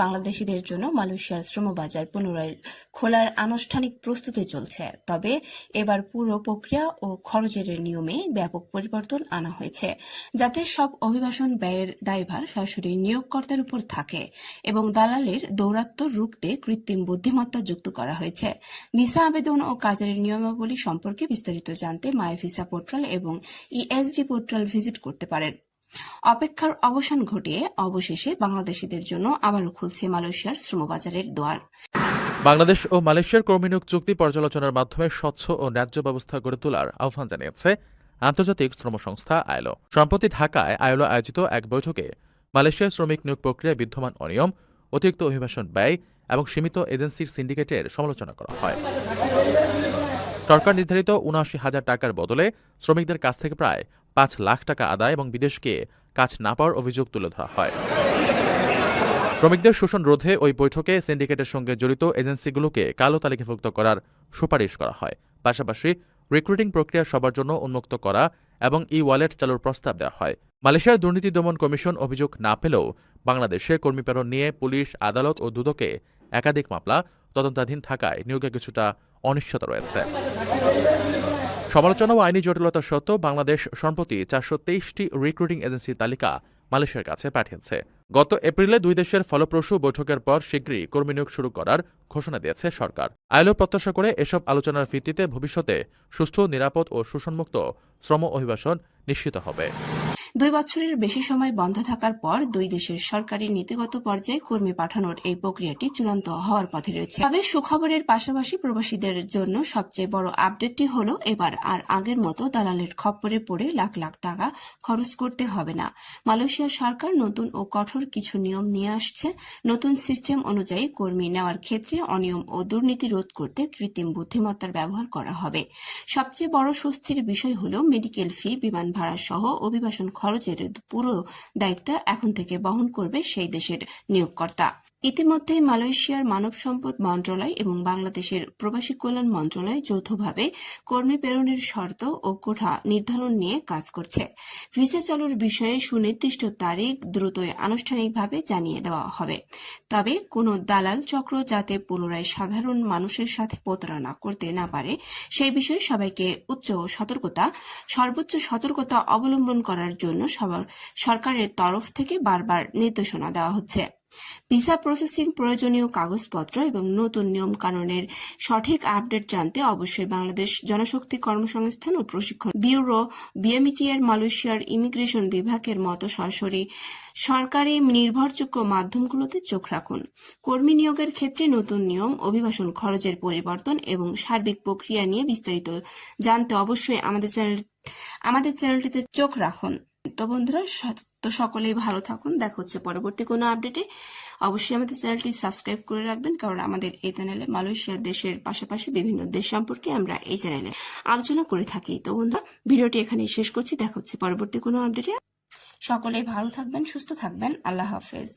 বাংলাদেশিদের জন্য মালয়েশিয়ার শ্রমবাজার পুনরায় খোলার আনুষ্ঠানিক প্রস্তুতি চলছে। তবে এবার পুরো প্রক্রিয়া ও খরচের নিয়মে ব্যাপক পরিবর্তন আনা হয়েছে, যাতে সব অভিবাসন ব্যয়ের দায়ভার সরাসরি নিয়োগকর্তার উপর থাকে এবং দালালের দৌরাত্ম্য রুখতে কৃত্রিম বুদ্ধিমত্তা যুক্ত করা হয়েছে। ভিসা আবেদন ও কাজের নিয়মাবলী সম্পর্কে বিস্তারিত জানতে মাই ভিসা পোর্টাল এবং ইএসডি পোর্টাল ভিজিট করতে পারেন। অপেক্ষার অবসান ঘটিয়ে অবশেষে বাংলাদেশিদের জন্য আবারও খুলছে মালয়েশিয়ার শ্রমবাজারের দুয়ার। বাংলাদেশ ও মালয়েশিয়ার কর্মী নিয়োগ চুক্তি পর্যালোচনার মাধ্যমে স্বচ্ছ ও ন্যায্য ব্যবস্থা গড়ে তোলার আহ্বান জানিয়েছে আন্তর্জাতিক শ্রম সংস্থা আইএলও। সম্প্রতি ঢাকায় আইএলও আয়োজিত এক বৈঠকে মালয়েশিয়ার শ্রমিক নিয়োগ প্রক্রিয়ায় বিদ্যমান অনিয়ম, অতিরিক্ত অভিবাসন ব্যয় এবং সীমিত এজেন্সির সিন্ডিকেটের সমালোচনা করা হয়। সরকার নির্ধারিত ৭৯,০০০ টাকার বদলে শ্রমিকদের কাছ থেকে প্রায় ৫ লাখ টাকা আদায় এবং বিদেশকে কাজ না পাওয়ার অভিযোগ তুলে ধরা হয়। শ্রমিকদের শোষণ রোধে ওই বৈঠকে সিন্ডিকেটের সঙ্গে জড়িত এজেন্সিগুলোকে কালো তালিকাভুক্ত করার সুপারিশ করা হয়। পাশাপাশি রিক্রুটিং প্রক্রিয়া সবার জন্য উন্মুক্ত করা এবং ওয়ালেট চালুর প্রস্তাব দেওয়া হয়। মালয়েশিয়ার দুর্নীতি দমন কমিশন অভিযোগ না পেলেও বাংলাদেশে কর্মী প্রেরণ নিয়ে পুলিশ, আদালত ও দুদকে একাধিক মামলা তদন্তাধীন থাকায় নিয়োগে কিছুটা অনিশ্চয়তা রয়েছে। সমালোচনা ও আইনি জটিলতা সত্ত্বেও বাংলাদেশ সম্প্রতি ৪২৩টি রিক্রুটিং এজেন্সির তালিকা মালয়েশিয়ার কাছে পাঠিয়েছে। গত এপ্রিলে দুই দেশের ফলপ্রসূ বৈঠকের পর শীঘ্রই কর্মী নিয়োগ শুরু করার ঘোষণা দিয়েছে সরকার। আইএলও প্রত্যাশা করে এসব আলোচনার ভিত্তিতে ভবিষ্যতে সুষ্ঠু, নিরাপদ ও শোষণমুক্ত শ্রম অভিবাসন নিশ্চিত হবে। ২ বছরের বেশি সময় বন্ধ থাকার পর দুই দেশের সরকারি নীতিগত পর্যায়ে কর্মী পাঠানোর এই প্রক্রিয়াটি চূড়ান্ত হওয়ার পথে রয়েছে। তবে সুখবরের পাশাপাশি প্রবাসীদের জন্য সবচেয়ে বড় আপডেটটি হলো এবার আর আগের মতো দালালের খপ্পরে পড়ে লাখ লাখ টাকা খরচ করতে হবে না। মালয়েশিয়া সরকার নতুন ও কঠোর কিছু নিয়ম নিয়ে আসছে। নতুন সিস্টেম অনুযায়ী কর্মী নেওয়ার ক্ষেত্রে অনিয়ম ও দুর্নীতি রোধ করতে কৃত্রিম বুদ্ধিমত্তার ব্যবহার করা হবে। সবচেয়ে বড় স্বস্তির বিষয় হলো মেডিকেল ফি, বিমান ভাড়া সহ অভিবাসন খরচের পুরো দায়িত্ব এখন থেকে বহন করবে সেই দেশের নিয়োগকর্তা। ইতিমধ্যে মালয়েশিয়ার মানব সম্পদ মন্ত্রণালয় এবং বাংলাদেশের প্রবাসী কল্যাণ মন্ত্রণালয় যৌথভাবে কর্মী প্রেরণের শর্ত ও কোঠা নির্ধারণ নিয়ে কাজ করছে। ভিসা চালুর বিষয়ে সুনির্দিষ্ট তারিখ দ্রুতই আনুষ্ঠানিকভাবে জানিয়ে দেওয়া হবে। তবে কোনো দালাল চক্র যাতে পুনরায় সাধারণ মানুষের সাথে প্রতারণা করতে না পারে সেই বিষয়ে সবাইকে সর্বোচ্চ সতর্কতা অবলম্বন করার জন্য সরকারের তরফ থেকে বারবার নির্দেশনা দেওয়া হচ্ছে। ভিসা প্রসেসিং, প্রয়োজনীয় কাগজপত্র এবং নতুন নিয়ম কানুনের সঠিক আপডেট জানতে অবশ্যই বাংলাদেশ জনশক্তি কর্মসংস্থান ও প্রশিক্ষণ ব্যুরো বিএমইটি-এর মালয়েশিয়ার ইমিগ্রেশন বিভাগের মতো সরাসরি সরকারি নির্ভরযোগ্য মাধ্যমগুলোতে চোখ রাখুন। কর্মী নিয়োগের ক্ষেত্রে নতুন নিয়ম, অভিবাসন খরচের পরিবর্তন এবং সার্বিক প্রক্রিয়া নিয়ে বিস্তারিত জানতে অবশ্যই আমাদের চ্যানেলটিতে চোখ রাখুন। তো বন্ধুরা, সকলেই ভালো থাকুন। দেখা হচ্ছে পরবর্তী কোনো আপডেটে। অবশ্যই আমাদের চ্যানেলটি সাবস্ক্রাইব করে রাখবেন, কারণ আমাদের এই চ্যানেলে মালয়েশিয়া দেশের পাশাপাশি বিভিন্ন দেশ সম্পর্কে আমরা এই চ্যানেলে আলোচনা করে থাকি। তো বন্ধুরা, ভিডিওটি এখানেই শেষ করছি। দেখা হচ্ছে পরবর্তী কোনো আপডেটে। সকলেই ভালো থাকবেন, সুস্থ থাকবেন। আল্লাহ হাফেজ।